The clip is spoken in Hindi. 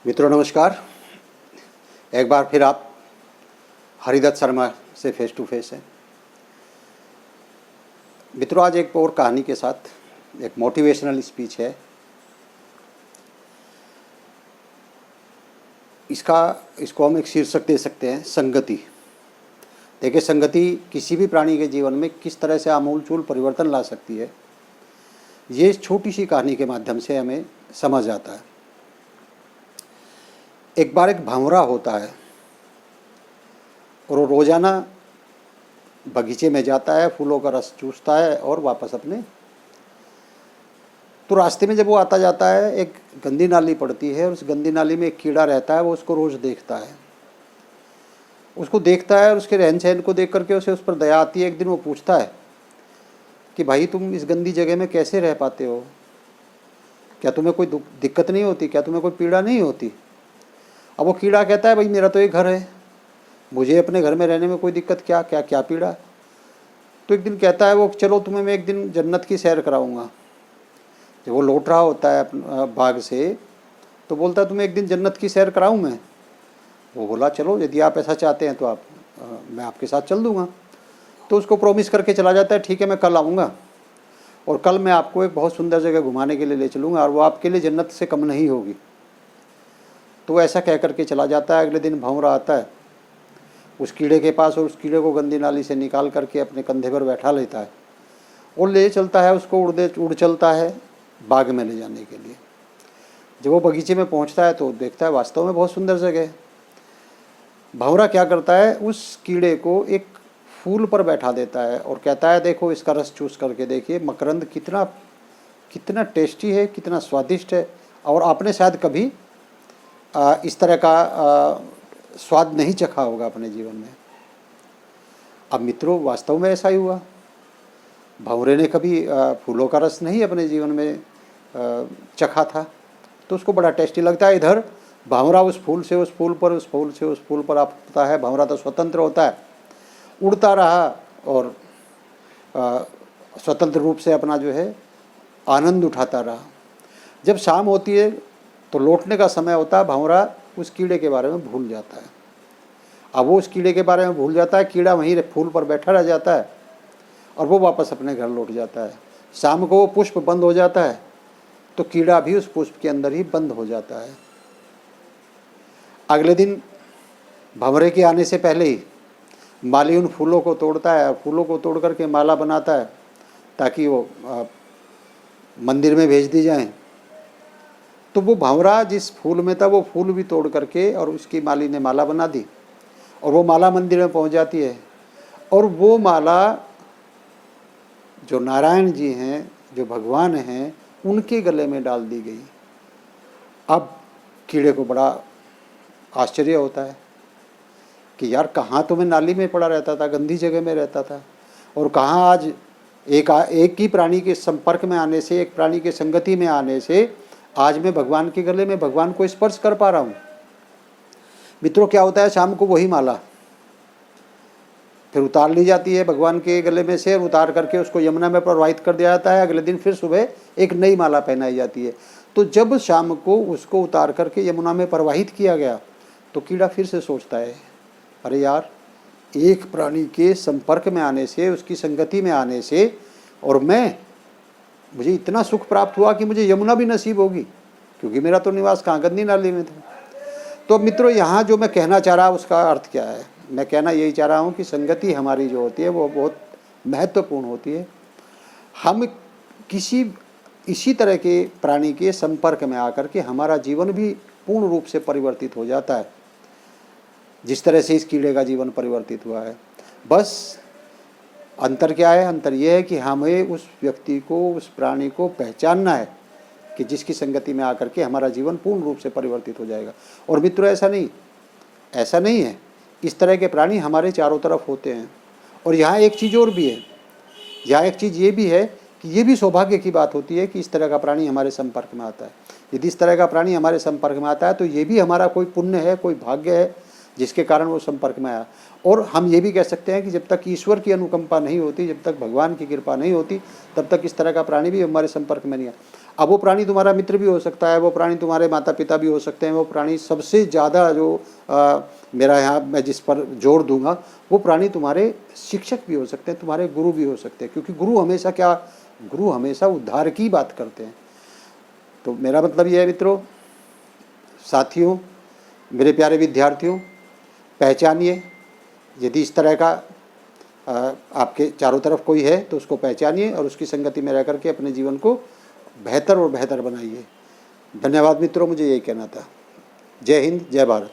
मित्रों नमस्कार। एक बार फिर आप हरिदत्त शर्मा से फेस टू फेस हैं। मित्रों आज एक और कहानी के साथ एक मोटिवेशनल स्पीच है। इसको हम एक शीर्षक दे सकते हैं, संगति। देखिए, संगति किसी भी प्राणी के जीवन में किस तरह से आमूलचूल परिवर्तन ला सकती है, ये इस छोटी सी कहानी के माध्यम से हमें समझ आता है। एक बार एक भंवरा होता है और वो रोज़ाना बगीचे में जाता है, फूलों का रस चूसता है और वापस अपने। तो रास्ते में जब वो आता जाता है, एक गंदी नाली पड़ती है और उस गंदी नाली में एक कीड़ा रहता है। वो उसको रोज़ देखता है, उसको देखता है और उसके रहन सहन को देख करके उसे उस पर दया आती है। एक दिन वो पूछता है कि भाई, तुम इस गंदी जगह में कैसे रह पाते हो? क्या तुम्हें कोई दिक्कत नहीं होती? क्या तुम्हें कोई पीड़ा नहीं होती? अब वो कीड़ा कहता है, भाई मेरा तो एक घर है, मुझे अपने घर में रहने में कोई दिक्कत क्या क्या क्या पीड़ा। तो एक दिन कहता है वो, चलो तुम्हें मैं एक दिन जन्नत की सैर कराऊंगा। जब वो लौट रहा होता है बाग से, तो बोलता है तुम्हें एक दिन जन्नत की सैर कराऊं मैं? वो बोला चलो, यदि आप ऐसा चाहते हैं तो मैं आपके साथ चल दूँगा। तो उसको प्रॉमिस करके चला जाता है, ठीक है मैं कल आऊँगा और कल मैं आपको एक बहुत सुंदर जगह घुमाने के लिए ले चलूँगा और वो आपके लिए जन्नत से कम नहीं होगी। तो ऐसा कह करके चला जाता है। अगले दिन भंवरा आता है उस कीड़े के पास और उस कीड़े को गंदी नाली से निकाल करके अपने कंधे पर बैठा लेता है और ले चलता है उसको, उड़ चलता है बाग में ले जाने के लिए। जब वो बगीचे में पहुंचता है तो देखता है वास्तव में बहुत सुंदर जगह है। भंवरा क्या करता है, उस कीड़े को एक फूल पर बैठा देता है और कहता है, देखो इसका रस चूस करके देखिए, मकरंद कितना कितना टेस्टी है, कितना स्वादिष्ट है, और आपने शायद कभी इस तरह का स्वाद नहीं चखा होगा अपने जीवन में। अब मित्रों, वास्तव में ऐसा ही हुआ। भंवरे ने कभी फूलों का रस नहीं अपने जीवन में चखा था, तो उसको बड़ा टेस्टी लगता है। इधर भंवरा उस फूल से उस फूल पर, उस फूल से उस फूल पर आता है। भंवरा तो स्वतंत्र होता है, उड़ता रहा और स्वतंत्र रूप से अपना जो है आनंद उठाता रहा। जब शाम होती है तो लौटने का समय होता है, भंवरा उस कीड़े के बारे में भूल जाता है। अब वो उस कीड़े के बारे में भूल जाता है, कीड़ा वहीं फूल पर बैठा रह जाता है और वो वापस अपने घर लौट जाता है। शाम को वो पुष्प बंद हो जाता है तो कीड़ा भी उस पुष्प के अंदर ही बंद हो जाता है। अगले दिन भंवरे के आने से पहले ही माली उन फूलों को तोड़ता है, फूलों को तोड़ करके माला बनाता है ताकि वो मंदिर में भेज दी जाएं। तो वो भंवरा जिस फूल में था वो फूल भी तोड़ करके और उसकी माली ने माला बना दी और वो माला मंदिर में पहुंच जाती है। और वो माला जो नारायण जी हैं, जो भगवान हैं, उनके गले में डाल दी गई। अब कीड़े को बड़ा आश्चर्य होता है कि यार, कहाँ तो मैं नाली में पड़ा रहता था, गंदी जगह में रहता था, और कहाँ आज एक ही प्राणी के संपर्क में आने से, एक प्राणी के संगति में आने से आज मैं भगवान के गले में भगवान को स्पर्श कर पा रहा हूँ। मित्रों, क्या होता है, शाम को वही माला फिर उतार ली जाती है भगवान के गले में से, और उतार करके उसको यमुना में प्रवाहित कर दिया जाता है। अगले दिन फिर सुबह एक नई माला पहनाई जाती है। तो जब शाम को उसको उतार करके यमुना में प्रवाहित किया गया तो कीड़ा फिर से सोचता है, अरे यार, एक प्राणी के संपर्क में आने से, उसकी संगति में आने से, और मुझे इतना सुख प्राप्त हुआ कि मुझे यमुना भी नसीब होगी, क्योंकि मेरा तो निवास कहाँ, गंदी नाली में था। तो मित्रों, यहाँ जो मैं कहना चाह रहा हूँ उसका अर्थ क्या है? मैं कहना यही चाह रहा हूँ कि संगति हमारी जो होती है वो बहुत महत्वपूर्ण होती है। हम इसी तरह के प्राणी के संपर्क में आकर के हमारा जीवन भी पूर्ण रूप से परिवर्तित हो जाता है, जिस तरह से इस कीड़े का जीवन परिवर्तित हुआ है। बस अंतर क्या है? अंतर यह है कि हमें उस व्यक्ति को, उस प्राणी को पहचानना है कि जिसकी संगति में आकर के हमारा जीवन पूर्ण रूप से परिवर्तित हो जाएगा। और मित्रों, ऐसा नहीं है। इस तरह के प्राणी हमारे चारों तरफ होते हैं। और यहाँ एक चीज़ और भी है, यहाँ एक चीज़ ये भी है कि ये भी सौभाग्य की बात होती है कि इस तरह का प्राणी हमारे संपर्क में आता है। यदि इस तरह का प्राणी हमारे संपर्क में आता है तो ये भी हमारा कोई पुण्य है, कोई भाग्य है जिसके कारण वो संपर्क में आया। और हम ये भी कह सकते हैं कि जब तक ईश्वर की अनुकंपा नहीं होती, जब तक भगवान की कृपा नहीं होती, तब तक इस तरह का प्राणी भी हमारे संपर्क में नहीं आया। अब वो प्राणी तुम्हारा मित्र भी हो सकता है, वो प्राणी तुम्हारे माता पिता भी हो सकते हैं, वो प्राणी सबसे ज़्यादा जो मेरा यहाँ मैं जिस पर जोर दूंगा, वो प्राणी तुम्हारे शिक्षक भी हो सकते हैं, तुम्हारे गुरु भी हो सकते हैं, क्योंकि गुरु हमेशा उद्धार की बात करते हैं। तो मेरा मतलब ये है मित्रों, साथियों, मेरे प्यारे विद्यार्थियों, पहचानिए, यदि इस तरह का आपके चारों तरफ कोई है तो उसको पहचानिए और उसकी संगति में रह करके अपने जीवन को बेहतर और बेहतर बनाइए। धन्यवाद मित्रों, मुझे यही कहना था। जय हिंद, जय भारत।